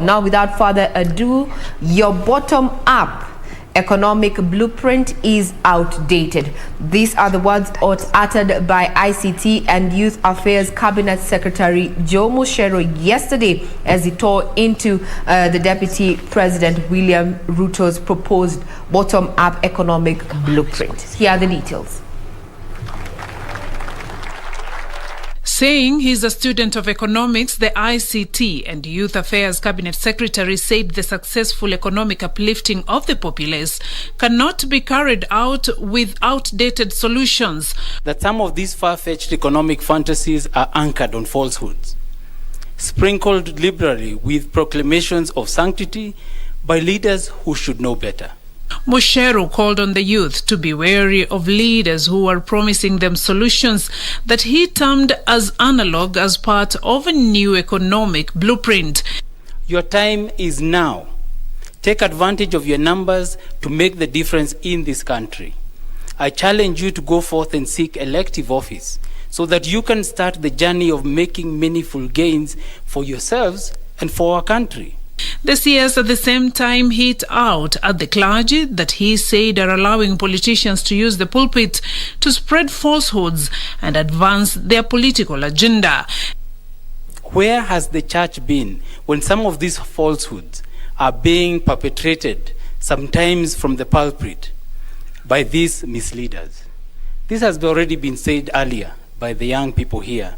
Now, without further ado, your bottom-up economic blueprint is outdated. These are the words uttered by ICT and Youth Affairs Cabinet Secretary Joe MUCHERU yesterday as he tore into the Deputy President William Ruto's proposed bottom-up economic blueprint. Here are the details. Saying he's a student of economics, the ICT and Youth Affairs Cabinet Secretary said the successful economic uplifting of the populace cannot be carried out with outdated solutions. That some of these far-fetched economic fantasies are anchored on falsehoods, sprinkled liberally with proclamations of sanctity by leaders who should know better. MUCHERU called on the youth to be wary of leaders who are promising them solutions that he termed as analog as part of a new economic blueprint. Your time is now. Take advantage of your numbers to make the difference in this country. I challenge you to go forth and seek elective office so that you can start the journey of making meaningful gains for yourselves and for our country. The CS at the same time hit out at the clergy that he said are allowing politicians to use the pulpit to spread falsehoods and advance their political agenda. Where has the church been when some of these falsehoods are being perpetrated, sometimes from the pulpit, by these misleaders? This has already been said earlier by the young people here.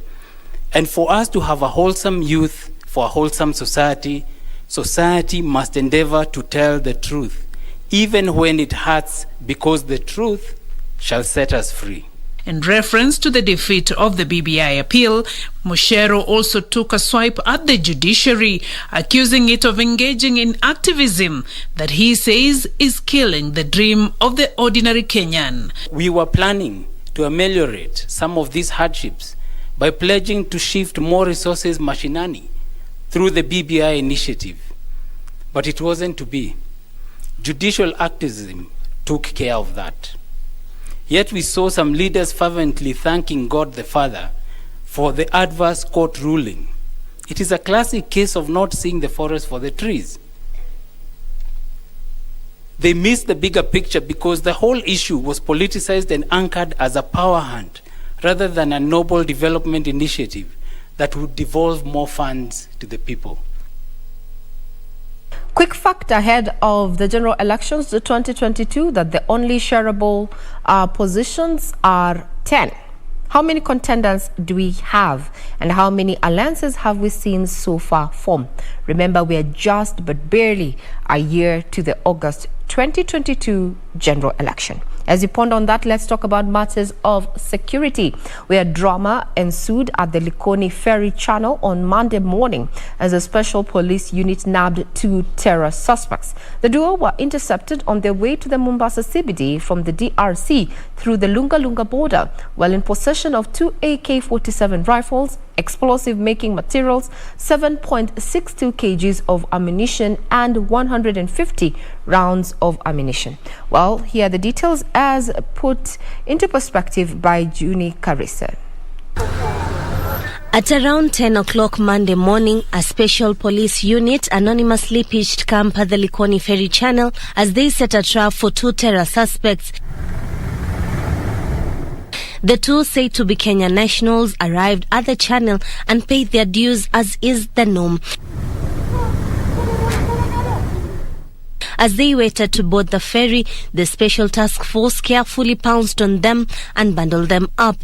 And for us to have a wholesome youth, for a wholesome society, society must endeavor to tell the truth, even when it hurts, because the truth shall set us free. In reference to the defeat of the BBI appeal, MUCHERU also took a swipe at the judiciary, accusing it of engaging in activism that he says is killing the dream of the ordinary Kenyan. We were planning to ameliorate some of these hardships by pledging to shift more resources mashinani through the BBI initiative. But it wasn't to be. Judicial activism took care of that. Yet we saw some leaders fervently thanking God the Father for the adverse court ruling. It is a classic case of not seeing the forest for the trees. They missed the bigger picture because the whole issue was politicized and anchored as a power hunt rather than a noble development initiative that would devolve more funds to the people. Quick fact ahead of the general elections, the 2022, that the only shareable positions are 10. How many contenders do we have, and how many alliances have we seen so far form? Remember, we are just but barely a year to the August 2022 general election. As you ponder on that, let's talk about matters of security, where drama ensued at the Likoni Ferry Channel on Monday morning as a special police unit nabbed 2 terror suspects. The duo were intercepted on their way to the Mombasa CBD from the DRC through the Lunga Lunga border, while in possession of 2 AK-47 rifles, explosive making materials, 7.62 kgs of ammunition, and 150 rounds of ammunition. Well, here are the details as put into perspective by Juni Karisa. At around 10 o'clock Monday morning, a special police unit anonymously pitched camp at the Likoni Ferry Channel as they set a trap for 2 terror suspects. The 2, said to be Kenyan nationals, arrived at the channel and paid their dues as is the norm. As they waited to board the ferry, the special task force carefully pounced on them and bundled them up.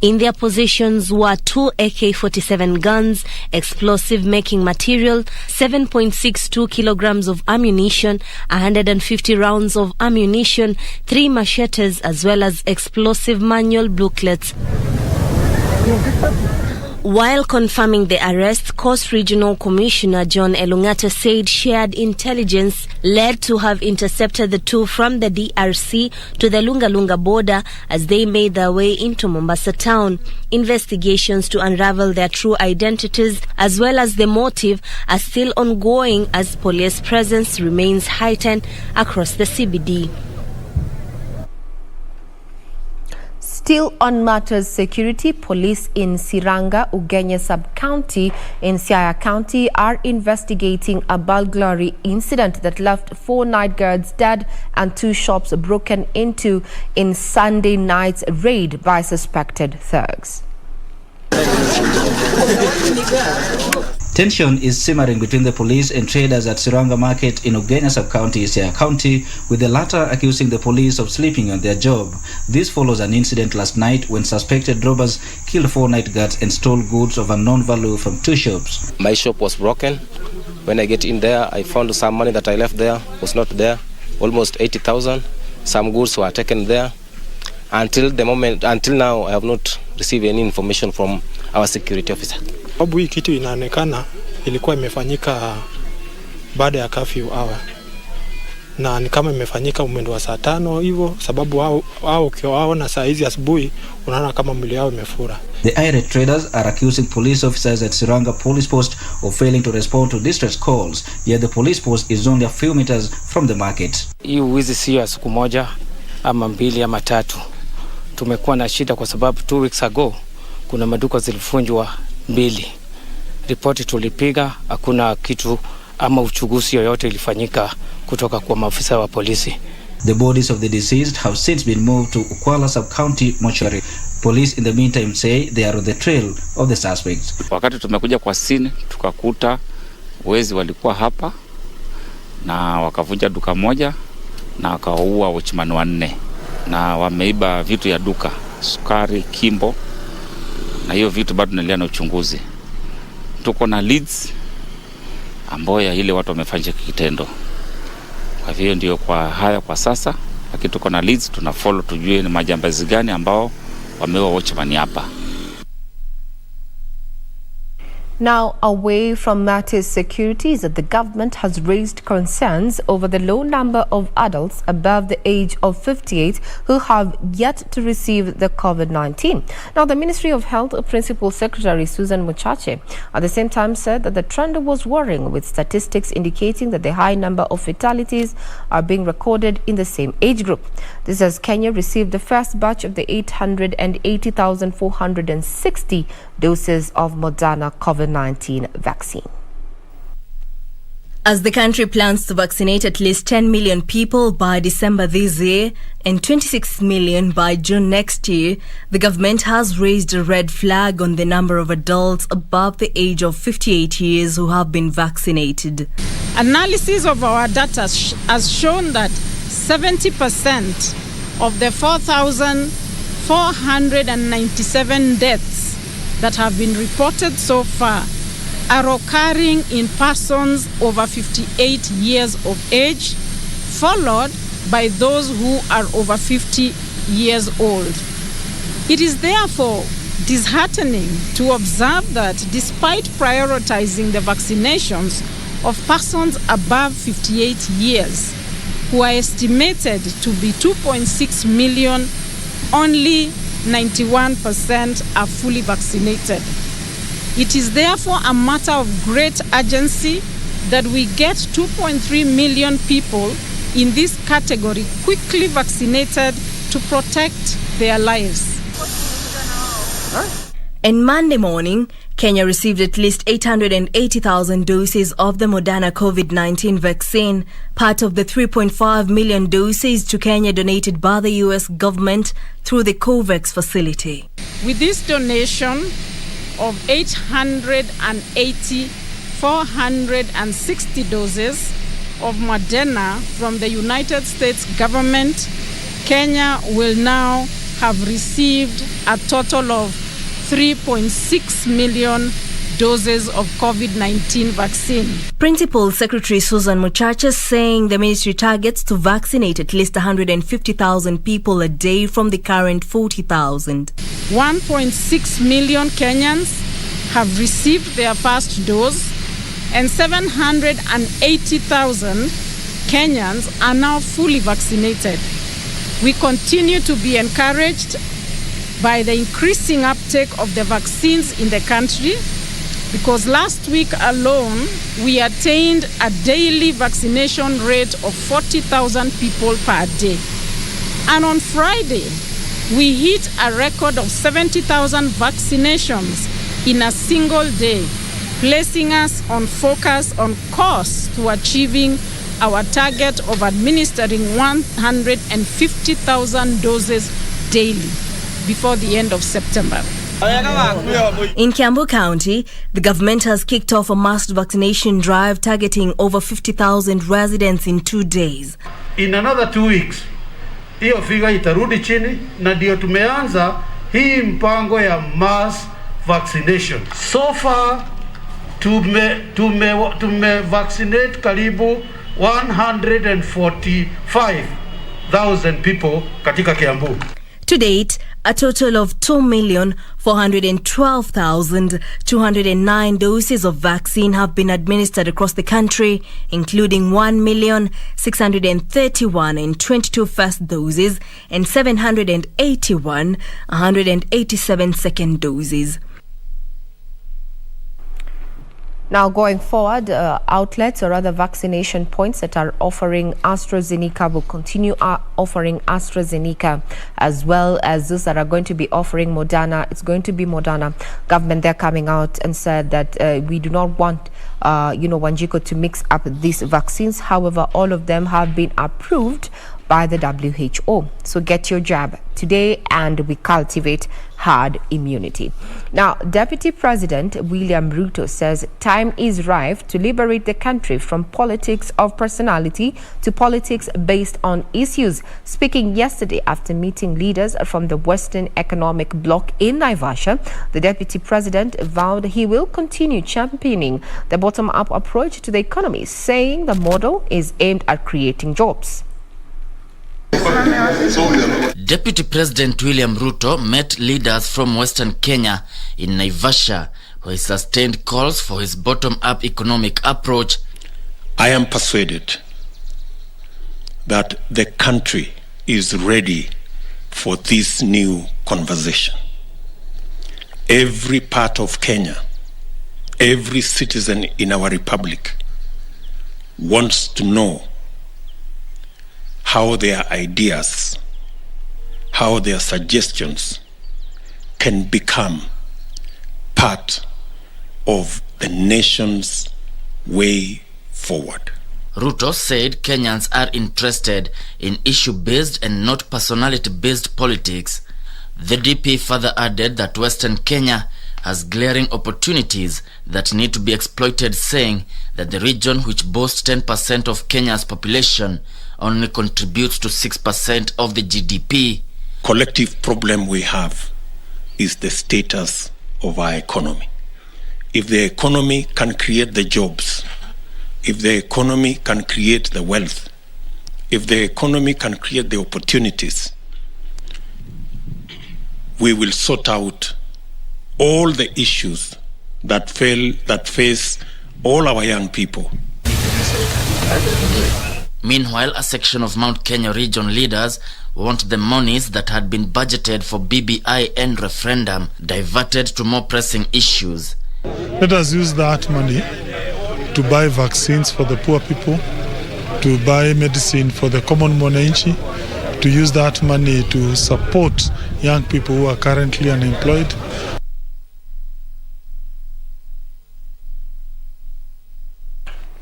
In their possessions were 2 AK-47 guns, explosive making material, 7.62 kilograms of ammunition, 150 rounds of ammunition, 3 machetes, as well as explosive manual booklets. While confirming the arrest, Coast Regional Commissioner John Elungata said shared intelligence led to have intercepted the 2 from the DRC to the Lunga Lunga border as they made their way into Mombasa town. Investigations to unravel their true identities as well as the motive are still ongoing as police presence remains heightened across the CBD. Still on matters security, police in SIRANGA, Ugenya Sub-County in Siaya County are investigating a burglary incident that left 4 night guards dead and 2 shops broken into in Sunday night's raid by suspected thugs. Tension is simmering between the police and traders at SIRANGA Market in Ugenya Sub-County, Siaya County, with the latter accusing the police of sleeping on their job. This follows an incident last night when suspected robbers killed 4 night guards and stole goods of unknown value from 2 shops. My shop was broken. When I get in there, I found some money that I left there was not there, almost 80,000. Some goods were taken there. Until now, I have not received any information from our security officer. Sababu hii kitu inaonekana ilikuwa imefanyika baada ya curfew hour. Na ni kama imefanyika mwendo wa saa 5 hivyo, sababu wao ukiwaona saa hizi asubuhi unaona kama mwili yao imefura. The irate traders are accusing police officers at SIRANGA police post of failing to respond to distress calls, yet the police post is only a few meters from the market. Hii wizi sio ya siku moja ama 2 ama 3. Tumekuwa na shida kwa sababu 2 weeks ago kuna maduka zilifunjwa 2. Ripoti tulipiga, hakuna kitu ama uchunguzi yoyote ilifanyika kutoka kwa maafisa wa polisi. The bodies of the deceased have since been moved to Ukwala Sub-County MOCHERU. Police in the meantime say they are on the trail of the suspects. Wakati tumekuja kwa scene tukakuta wezi walikuwa hapa na wakavunja duka moja na wakaua watchman 4 na wameiba vitu ya duka, sukari, kimbo, na hiyo vitu bado tunaendelea na uchunguzi. Tuko na leads ambayo ya ile watu wamefanya kitendo. Kwa hivyo ndio kwa haya kwa sasa, lakini tuko na leads, tuna follow tujue ni majambazi gani ambao wameua watchman hapa. Now, away from matters security, is that the government has raised concerns over the low number of adults above the age of 58 who have yet to receive the COVID-19. Now, the Ministry of Health Principal Secretary Susan MUCHERU at the same time said that the trend was worrying, with statistics indicating that the high number of fatalities are being recorded in the same age group. This as Kenya received the first batch of the 880,460 doses of MODERNA COVID-19 vaccine. As the country plans to vaccinate at least 10 million people by December this year and 26 million by June next year, the government has raised a red flag on the number of adults above the age of 58 years who have been vaccinated. Analysis of our data has shown that 70% of the 4,497 deaths that have been reported so far are occurring in persons over 58 years of age, followed by those who are over 50 years old. It is therefore disheartening to observe that despite prioritizing the vaccinations of persons above 58 years, who are estimated to be 2.6 million, only 91% are fully vaccinated. It is therefore a matter of great urgency that we get 2.3 million people in this category quickly vaccinated to protect their lives. And Monday morning, Kenya received at least 880,000 doses of the MODERNA COVID-19 vaccine, part of the 3.5 million doses to Kenya donated by the US government through the COVAX facility. With this donation of 460 doses of MODERNA from the United States government, Kenya will now have received a total of 3.6 million doses of COVID-19 vaccine. Principal Secretary Susan MUCHERU saying the ministry targets to vaccinate at least 150,000 people a day from the current 40,000. 1.6 million Kenyans have received their first dose, and 780,000 Kenyans are now fully vaccinated. We continue to be encouraged by the increasing uptake of the vaccines in the country, because last week alone we attained a daily vaccination rate of 40,000 people per day. And on Friday, we hit a record of 70,000 vaccinations in a single day, placing us on focus on course to achieving our target of administering 150,000 doses daily before the end of September. In Kiambu County, the government has kicked off a mass vaccination drive targeting over 50,000 residents in 2 days. In another 2 weeks, hiyo figure itarudi chini na ndio tumeanza hii mpango ya mass vaccination. So far, tume vaccinate karibu 145,000 people katika Kiambu. To date, a total of 2,412,209 doses of vaccine have been administered across the country, including 1,631,022 first doses and 781,187 second doses. Now, going forward, outlets or rather vaccination points that are offering AstraZeneca will continue offering AstraZeneca, as well as those that are going to be offering Moderna. It's going to be Moderna. Government, they're coming out and said that we do not want, Wanjiko to mix up these vaccines. However, all of them have been approved by the WHO. So get your jab today and we cultivate herd immunity. Now, Deputy President William Ruto says time is ripe to liberate the country from politics of personality to politics based on issues. Speaking yesterday after meeting leaders from the Western Economic Bloc in Naivasha, the Deputy President vowed he will continue championing the bottom-up approach to the economy, saying the model is aimed at creating jobs. Deputy President William Ruto met leaders from Western Kenya in Naivasha, where he sustained calls for his bottom-up economic approach. I am persuaded that the country is ready for this new conversation. Every part of Kenya, every citizen in our republic wants to know how their ideas, how their suggestions can become part of the nation's way forward. Ruto said Kenyans are interested in issue-based and not personality-based politics. The DP further added that Western Kenya has glaring opportunities that need to be exploited, saying that the region, which boasts 10% of Kenya's population, only contributes to 6% of the GDP. Collective problem we have is the status of our economy. If the economy can create the jobs, if the economy can create the wealth, if the economy can create the opportunities, we will sort out all the issues that face all our young people. Meanwhile, a section of Mount Kenya region leaders want the monies that had been budgeted for BBI and referendum diverted to more pressing issues. Let us use that money to buy vaccines for the poor people, to buy medicine for the common mwananchi, to use that money to support young people who are currently unemployed.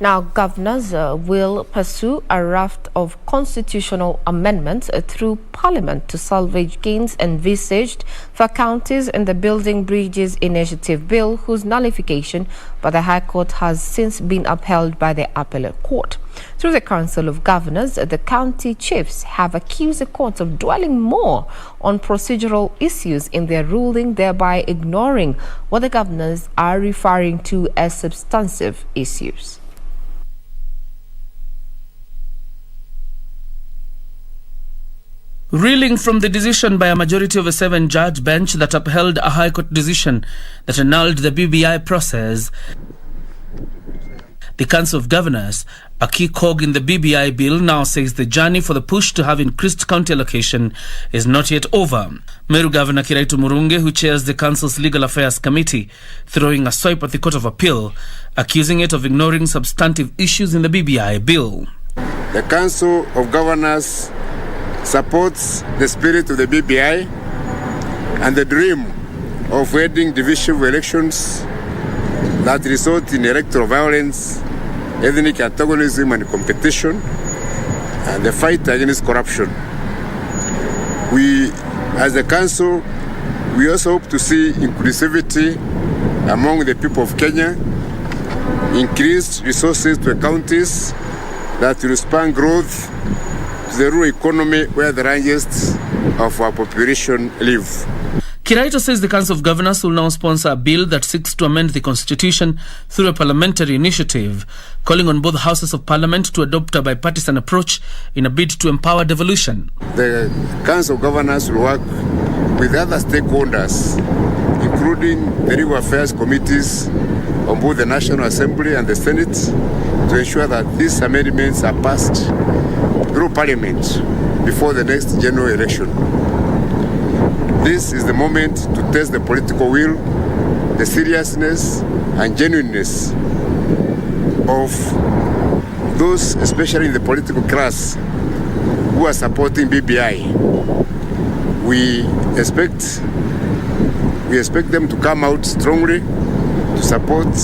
Now, governors will pursue a raft of constitutional amendments through Parliament to salvage gains envisaged for counties in the Building Bridges Initiative Bill, whose nullification by the High Court has since been upheld by the Appellate Court. Through the Council of Governors, the county chiefs have accused the courts of dwelling more on procedural issues in their ruling, thereby ignoring what the governors are referring to as substantive issues. Reeling from the decision by a majority of a 7-judge bench that upheld a High Court decision that annulled the BBI process, the Council of Governors, a key cog in the BBI bill, now says the journey for the push to have increased county allocation is not yet over. Meru Governor Kiraitu Murungi, who chairs the Council's Legal Affairs Committee, throwing a swipe at the Court of Appeal, accusing it of ignoring substantive issues in the BBI bill. The Council of Governors supports the spirit of the BBI and the dream of ending divisive elections that result in electoral violence, ethnic antagonism and competition, and the fight against corruption. We, as the Council, we also hope to see inclusivity among the people of Kenya, increased resources to the counties that will span growth to the rural economy where the largest of our population live. Kiraito says the Council of Governors will now sponsor a bill that seeks to amend the Constitution through a parliamentary initiative, calling on both houses of Parliament to adopt a bipartisan approach in a bid to empower devolution. The Council of Governors will work with other stakeholders, including the Legal Affairs Committees on both the National Assembly and the Senate, to ensure that these amendments are passed through Parliament before the next general election. This is the moment to test the political will, the seriousness and genuineness of those, especially in the political class, who are supporting BBI. We expect them to come out strongly to support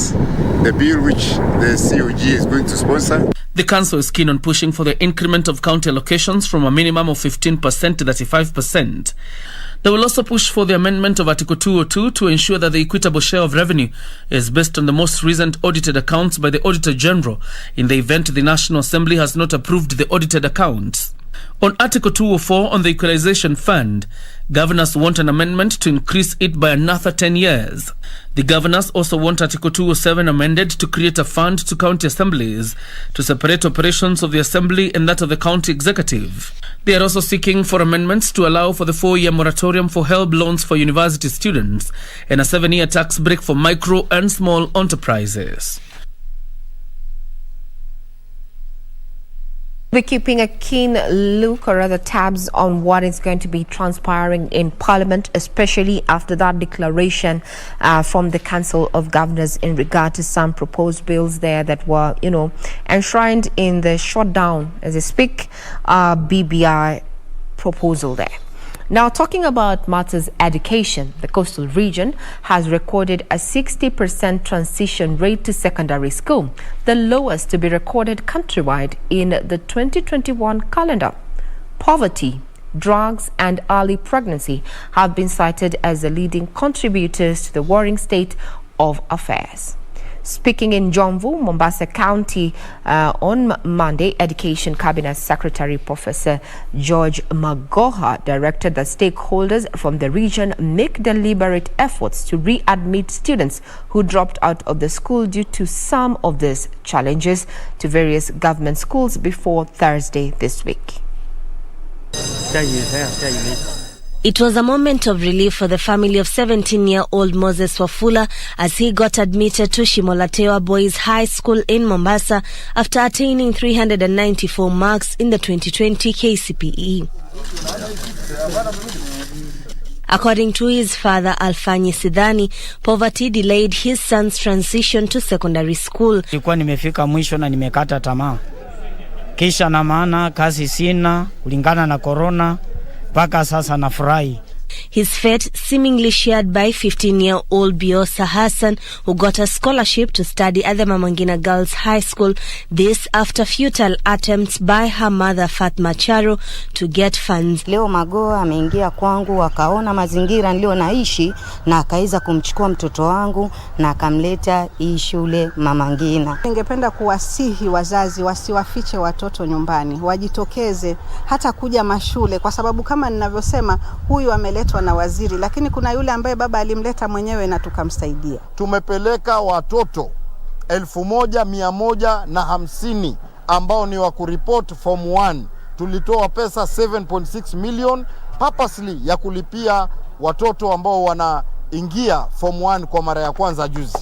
the bill which the COG is going to sponsor. The Council is keen on pushing for the increment of county allocations from a minimum of 15% to 35%. They will also push for the amendment of Article 202 to ensure that the equitable share of revenue is based on the most recent audited accounts by the Auditor General in the event the National Assembly has not approved the audited accounts. On Article 204 on the Equalization Fund, governors want an amendment to increase it by another 10 years. The governors also want Article 207 amended to create a fund to county assemblies to separate operations of the assembly and that of the county executive. They are also seeking for amendments to allow for the 4-year moratorium for HELB loans for university students and a 7-year tax break for micro and small enterprises. We're keeping a keen look, or rather tabs, on what is going to be transpiring in Parliament, especially after that declaration from the Council of Governors in regard to some proposed bills there that were, enshrined in the shutdown, as they speak, BBI proposal there. Now, talking about matters education, the coastal region has recorded a 60% transition rate to secondary school, the lowest to be recorded countrywide in the 2021 calendar. Poverty, drugs and early pregnancy have been cited as the leading contributors to the worrying state of affairs. Speaking in Jomvu, Mombasa County on Monday, Education Cabinet Secretary Professor George Magoha directed that stakeholders from the region make deliberate efforts to readmit students who dropped out of the school due to some of these challenges to various government schools before Thursday this week. It was a moment of relief for the family of 17-year-old Moses Wafula as he got admitted to Shimolatewa Boys High School in Mombasa after attaining 394 marks in the 2020 KCPE. According to his father, Alfanyi Sidhani, poverty delayed his son's transition to secondary school. Nilikuwa nimefika mwisho na nimekata tamaa. Kisha na maana kazi sina kulingana na corona. Paka sasa nafurahi. His fate seemingly shared by 15-year-old Biosa Hassan, who got a scholarship to study at the Mama Ngina Girls High School. This after futile attempts by her mother Fatma Charo to get funds. Leo Magoa ameingia kwangu, akaona mazingira nilio naishi na akaiza kumchukua mtoto wangu na akamleta hii shule Mama Ngina. Ningependa kuwasihi wazazi wasiwafiche watoto nyumbani, wajitokeze hata kuja mashule, kwa sababu kama ninavyosema huyu ameletwa na waziri, lakini kuna yule ambaye baba alimleta mwenyewe na tukamsaidia. Tumepeleka watoto 1150 ambao ni wa kuriport form 1. Tulitoa pesa 7.6 million purposely ya kulipia watoto ambao wanaingia form 1 kwa mara ya kwanza juzi.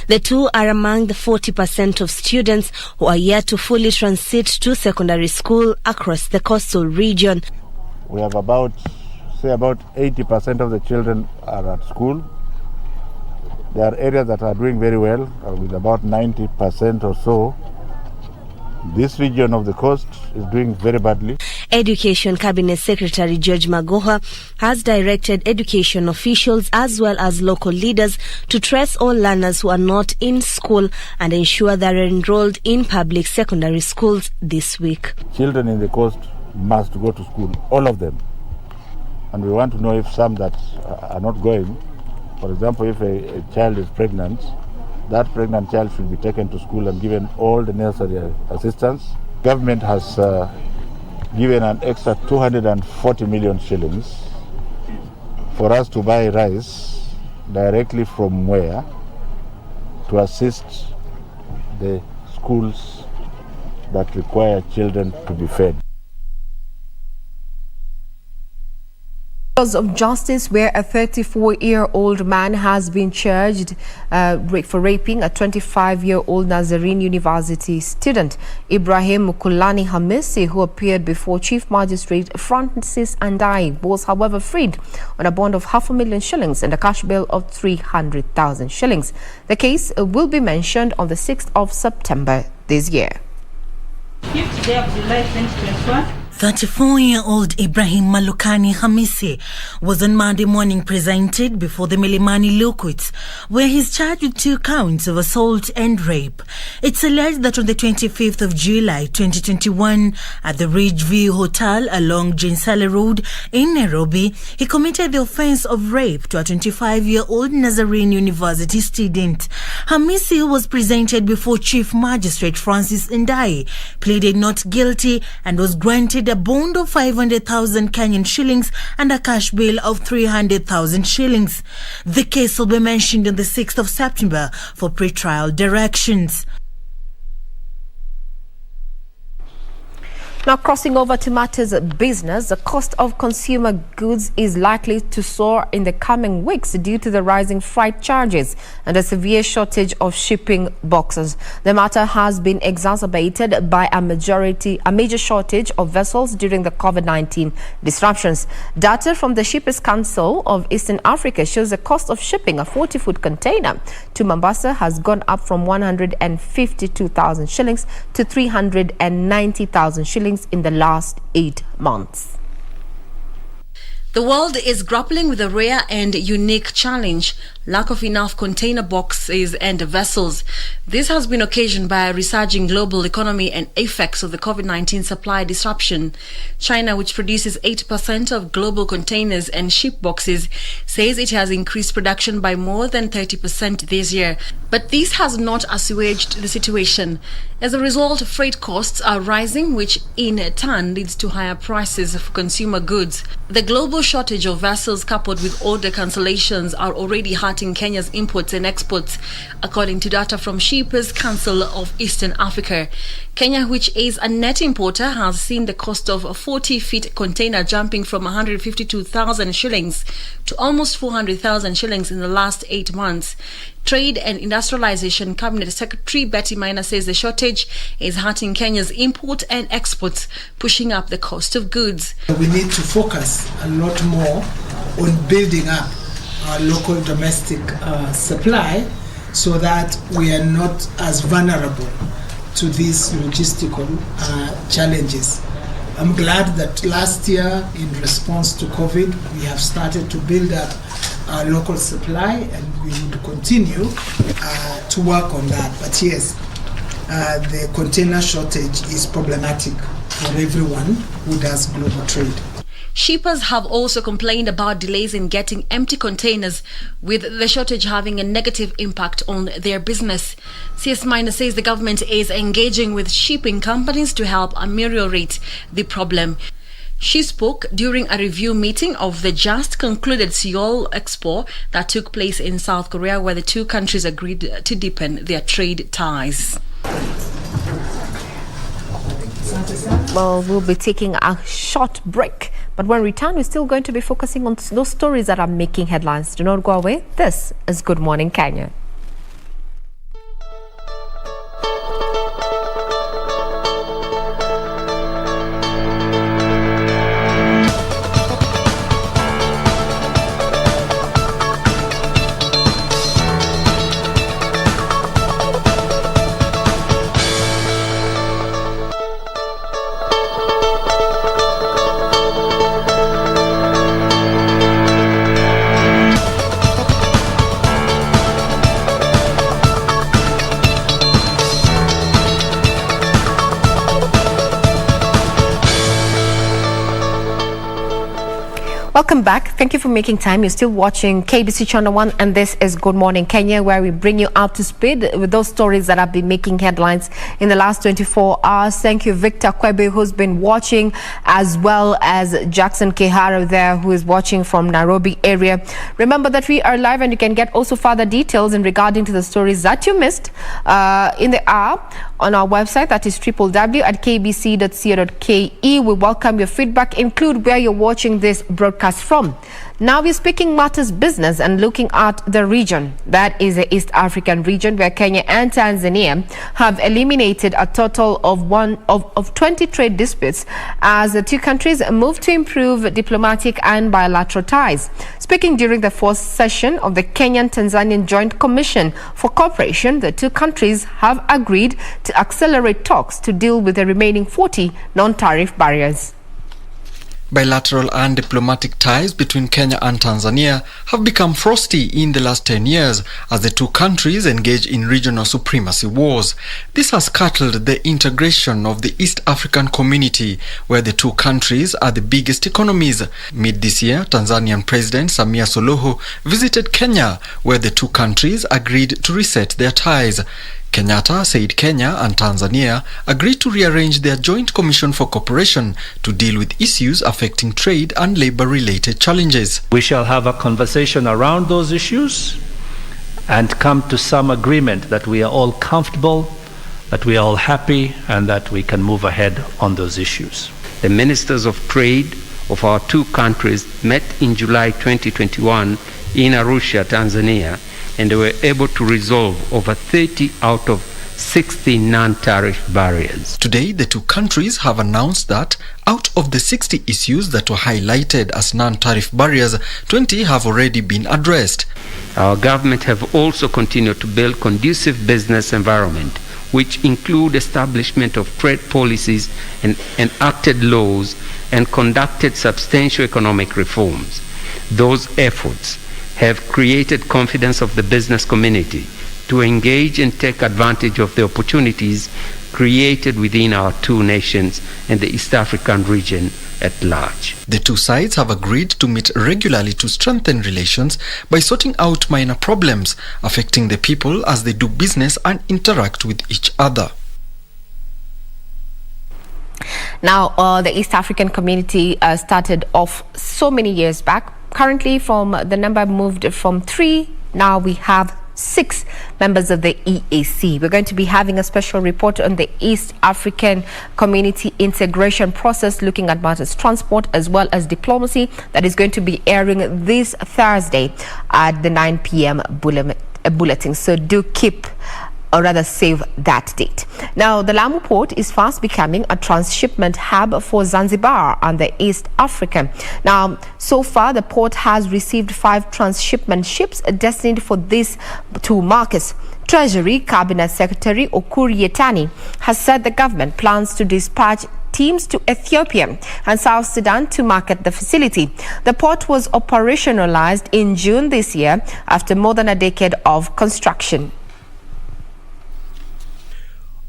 The two are among the 40% of students who are yet to fully transit to secondary school across the coastal region. We have about 80% of the children are at school. There are areas that are doing very well, with about 90% or so. This region of the coast is doing very badly. Education Cabinet Secretary George Magoha has directed education officials as well as local leaders to trace all learners who are not in school and ensure they are enrolled in public secondary schools this week. Children in the coast must go to school, all of them. And we want to know if some that are not going, for example, if a child is pregnant, that pregnant child should be taken to school and given all the necessary assistance. Government has given an extra 240 million shillings for us to buy rice directly from where to assist the schools that require children to be fed. Of justice, where a 34-year-old man has been charged for raping a 25-year-old Nazarene University student, Ibrahim Mukulani Hamisi, who appeared before Chief Magistrate Francis Andai, was however freed on a bond of $500,000 shillings and a cash bail of 300,000 shillings. The case will be mentioned on the 6th of September this year. 5th day of July 2021. 34-year-old Ibrahim Malukani Hamisi was on Monday morning presented before the Milimani Law Courts, where he's charged with 2 counts of assault and rape. It's alleged that on the 25th of July 2021, at the Ridgeview Hotel along Jinsala Road in Nairobi, he committed the offense of rape to a 25-year-old Nazarene University student. Hamisi, who was presented before Chief Magistrate Francis Ndai, pleaded not guilty and was granted a bond of 500,000 Kenyan shillings and a cash bail of 300,000 shillings. The case will be mentioned on the 6th of September for pre-trial directions. Now, crossing over to matters of business, the cost of consumer goods is likely to soar in the coming weeks due to the rising freight charges and a severe shortage of shipping boxes. The matter has been exacerbated by a major shortage of vessels during the COVID-19 disruptions. Data from the Shippers Council of Eastern Africa shows the cost of shipping a 40-foot container to Mombasa has gone up from 152,000 shillings to 390,000 shillings in the last 8 months. The world is grappling with a rare and unique challenge: lack of enough container boxes and vessels. This has been occasioned by a resurging global economy and effects of the COVID-19 supply disruption. China, which produces 8% of global containers and ship boxes, says it has increased production by more than 30% this year. But this has not assuaged the situation. As a result, freight costs are rising, which in turn leads to higher prices for consumer goods. The global shortage of vessels coupled with order cancellations are already hurting Kenya's imports and exports, according to data from Shippers Council of Eastern Africa. Kenya, which is a net importer, has seen the cost of a 40-foot container jumping from 152,000 shillings to almost 400,000 shillings in the last 8 months. Trade and Industrialization Cabinet Secretary Betty Maina says the shortage is hurting Kenya's import and exports, pushing up the cost of goods. We need to focus a lot more on building up our local domestic supply so that we are not as vulnerable to these logistical challenges. I'm glad that last year, in response to COVID, we have started to build up our local supply, and we would continue to work on that. But yes, the container shortage is problematic for everyone who does global trade. Shippers have also complained about delays in getting empty containers, with the shortage having a negative impact on their business. CS Minor says the government is engaging with shipping companies to help ameliorate the problem. She spoke during a review meeting of the just concluded Seoul Expo that took place in South Korea, where the two countries agreed to deepen their trade ties. Well, we'll be taking a short break, but when we return, we're still going to be focusing on those stories that are making headlines. Do not go away. This is Good Morning Kenya. Welcome back. Thank you for making time. You're still watching KBC Channel 1 and this is Good Morning Kenya, where we bring you up to speed with those stories that have been making headlines in the last 24 hours. Thank you, Victor Kwebe, who's been watching, as well as Jackson Kehara there, who is watching from Nairobi area. Remember that we are live and you can get also further details in regarding to the stories that you missed in the hour on our website, that is www.kbc.co.ke. We welcome your feedback, include where you're watching this broadcast from. Now we're speaking matters business and looking at the region. That is the East African region, where Kenya and Tanzania have eliminated a total of 20 trade disputes as the two countries move to improve diplomatic and bilateral ties. Speaking during the fourth session of the Kenyan-Tanzanian Joint Commission for Cooperation, the two countries have agreed to accelerate talks to deal with the remaining 40 non-tariff barriers. Bilateral and diplomatic ties between Kenya and Tanzania have become frosty in the last 10 years as the two countries engage in regional supremacy wars. This has scuttled the integration of the East African community, where the two countries are the biggest economies. Mid this year, Tanzanian President Samia Suluhu visited Kenya, where the two countries agreed to reset their ties. Kenyatta said Kenya and Tanzania agreed to rearrange their joint commission for cooperation to deal with issues affecting trade and labor-related challenges. We shall have a conversation around those issues and come to some agreement that we are all comfortable, that we are all happy, and that we can move ahead on those issues. The ministers of trade of our two countries met in July 2021 in Arusha, Tanzania, and they were able to resolve over 30 out of 60 non-tariff barriers. Today, the two countries have announced that out of the 60 issues that were highlighted as non-tariff barriers, 20 have already been addressed. Our government have also continued to build conducive business environment, which include establishment of trade policies and enacted laws and conducted substantial economic reforms. Those efforts have created confidence of the business community to engage and take advantage of the opportunities created within our two nations and the East African region at large. The two sides have agreed to meet regularly to strengthen relations by sorting out minor problems affecting the people as they do business and interact with each other. Now, the East African community started off so many years back. Currently, from the number moved from 3, now we have 6 members of the EAC. We're going to be having a special report on the East African community integration process, looking at matters transport as well as diplomacy, that is going to be airing this Thursday at the 9 p.m. bulletin. So do keep, or rather save that date. Now, the Lamu port is fast becoming a transshipment hub for Zanzibar and the East Africa. Now, so far, the port has received 5 transshipment ships destined for these 2 markets. Treasury Cabinet Secretary Ukur Yetani has said the government plans to dispatch teams to Ethiopia and South Sudan to market the facility. The port was operationalized in June this year after more than a decade of construction.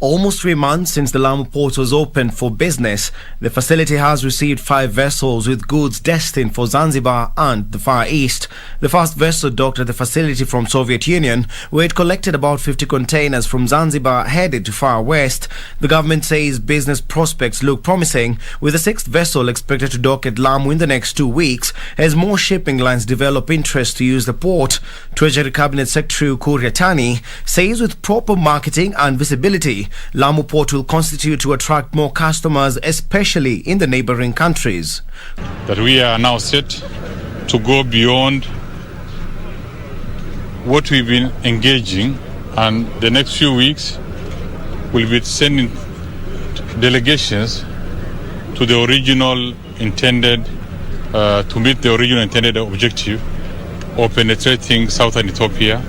Almost 3 months since the Lamu port was opened for business, the facility has received 5 vessels with goods destined for Zanzibar and the Far East. The first vessel docked at the facility from Soviet Union, where it collected about 50 containers from Zanzibar headed to Far West. The government says business prospects look promising, with the 6th vessel expected to dock at Lamu in the next 2 weeks as more shipping lines develop interest to use the port. Treasury Cabinet Secretary Ukur Yetani says with proper marketing and visibility, Lamu port will constitute to attract more customers, especially in the neighboring countries. That we are now set to go beyond what we've been engaging, and the next few weeks we'll be sending delegations to the original intended, to meet the original intended objective of penetrating southern Ethiopia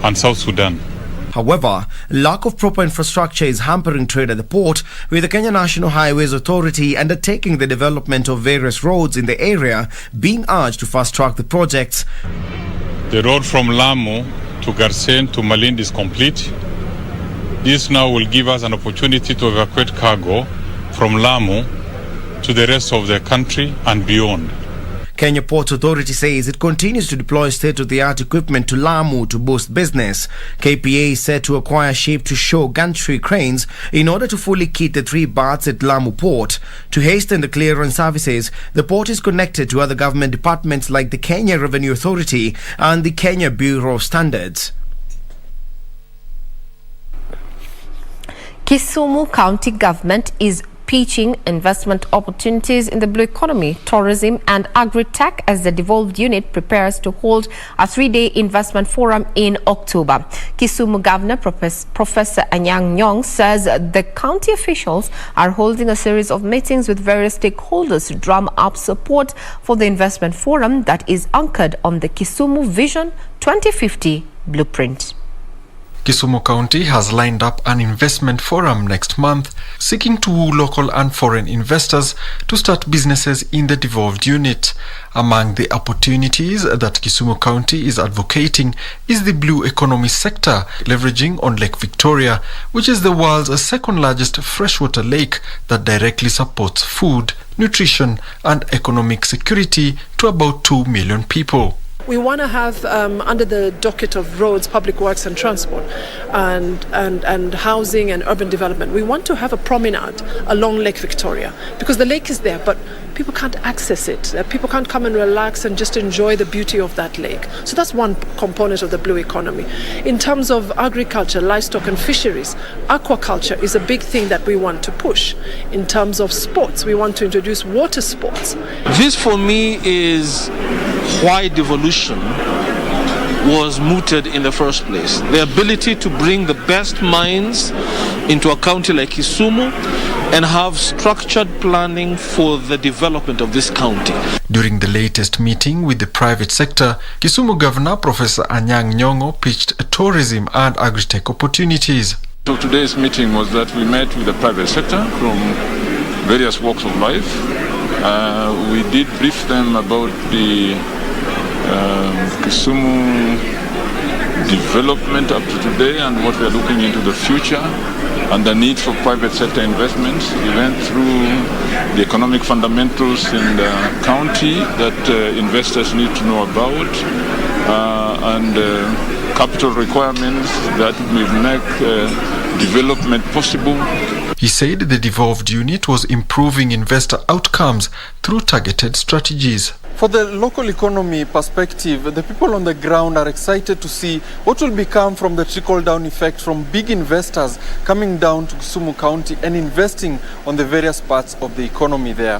and South Sudan. However, lack of proper infrastructure is hampering trade at the port, with the Kenya National Highways Authority undertaking the development of various roads in the area, being urged to fast-track the projects. The road from Lamu to Garsen to Malindi is complete. This now will give us an opportunity to evacuate cargo from Lamu to the rest of the country and beyond. Kenya Ports Authority says it continues to deploy state-of-the-art equipment to Lamu to boost business. KPA is set to acquire ship-to-shore gantry cranes in order to fully kit the 3 berths at Lamu Port. To hasten the clearance services, the port is connected to other government departments like the Kenya Revenue Authority and the Kenya Bureau of Standards. Kisumu County Government is pitching investment opportunities in the blue economy, tourism and agri-tech as the devolved unit prepares to hold a 3-day investment forum in October. Kisumu Governor Professor Anyang' Nyong'o says the county officials are holding a series of meetings with various stakeholders to drum up support for the investment forum that is anchored on the Kisumu Vision 2050 blueprint. Kisumu County has lined up an investment forum next month, seeking to woo local and foreign investors to start businesses in the devolved unit. Among the opportunities that Kisumu County is advocating is the blue economy sector, leveraging on Lake Victoria, which is the world's second largest freshwater lake that directly supports food, nutrition and economic security to about 2 million people. We want to have under the docket of roads, public works and transport and housing and urban development, we want to have a promenade along Lake Victoria because the lake is there but people can't access it. People can't come and relax and just enjoy the beauty of that lake. So that's one component of the blue economy. In terms of agriculture, livestock and fisheries, aquaculture is a big thing that we want to push. In terms of sports, we want to introduce water sports. This for me is why devolution was mooted in the first place. The ability to bring the best minds into a county like Kisumu and have structured planning for the development of this county. During the latest meeting with the private sector, Kisumu Governor Professor Anyang' Nyong'o pitched tourism and agri-tech opportunities. So today's meeting was that we met with the private sector from various walks of life. We did brief them about the Kisumu development up to today and what we are looking into the future and the need for private sector investments. We went through the economic fundamentals in the county that investors need to know about and capital requirements that will make development possible. He said the devolved unit was improving investor outcomes through targeted strategies. For the local economy perspective, the people on the ground are excited to see what will become from the trickle-down effect from big investors coming down to Kisumu County and investing on the various parts of the economy there.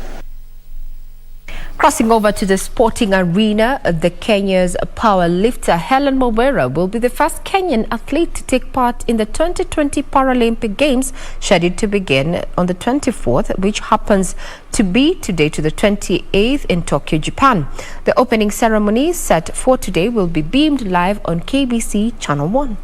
Crossing over to the sporting arena, the Kenya's powerlifter Helen Mawera will be the first Kenyan athlete to take part in the 2020 Paralympic Games, scheduled to begin on the 24th, which happens to be today to the 28th in Tokyo, Japan. The opening ceremony set for today will be beamed live on KBC Channel 1.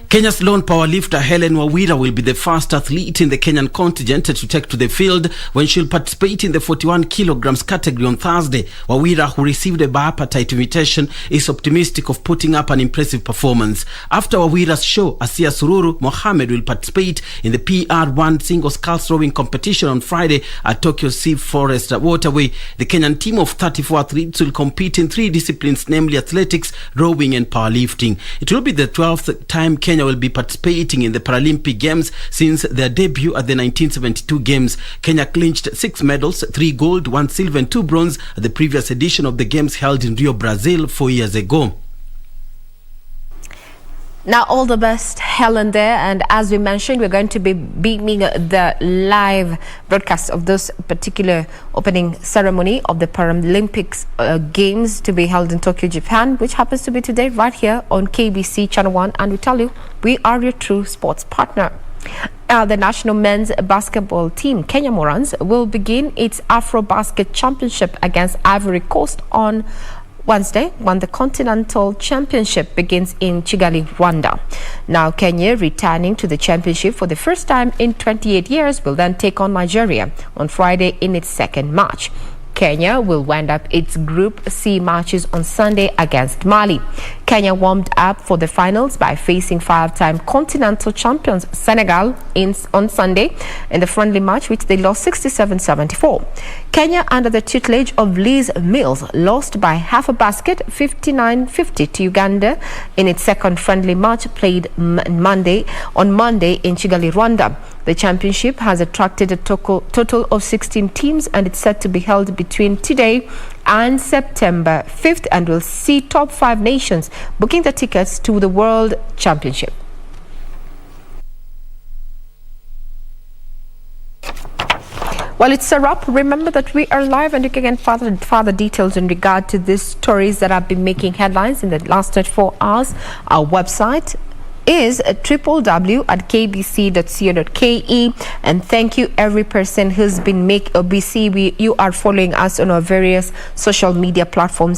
Kenya's lone powerlifter Helen Wawira will be the first athlete in the Kenyan contingent to take to the field when she'll participate in the 41 kilograms category on Thursday. Wawira, who received a bipartite invitation, is optimistic of putting up an impressive performance. After Wawira's show, Asia Sururu Mohammed will participate in the PR1 single sculls rowing competition on Friday at Tokyo Sea Forest Waterway. The Kenyan team of 34 athletes will compete in 3 disciplines, namely athletics, rowing and powerlifting. It will be the 12th time Kenya will be participating in the Paralympic Games since their debut at the 1972 Games. Kenya clinched 6 medals, 3 gold, 1 silver and 2 bronze at the previous edition of the Games held in Rio, Brazil 4 years ago. Now, all the best, Helen, there. And as we mentioned, we're going to be beaming the live broadcast of this particular opening ceremony of the Paralympics Games to be held in Tokyo, Japan, which happens to be today right here on KBC Channel 1. And we tell you, we are your true sports partner. The national men's basketball team, Kenya Morans, will begin its Afro-Basket Championship against Ivory Coast on Wednesday, when the Continental Championship begins in Kigali, Rwanda. Now, Kenya, returning to the championship for the first time in 28 years, will then take on Nigeria on Friday in its second match. Kenya will wind up its Group C matches on Sunday against Mali. Kenya warmed up for the finals by facing five-time continental champions Senegal on Sunday in the friendly match, which they lost 67-74. Kenya, under the tutelage of Liz Mills, lost by half a basket, 59-50 to Uganda in its second friendly match played on Monday in Kigali, Rwanda. The championship has attracted a total of 16 teams, and it's set to be held between today and September 5th, and will see top 5 nations booking the tickets to the World Championship. Well, it's a wrap. Remember that we are live, and you can get further details in regard to these stories that have been making headlines in the last 24 hours. Our website is www.kbc.co.ke, and thank you every person who's been you are following us on our various social media platforms.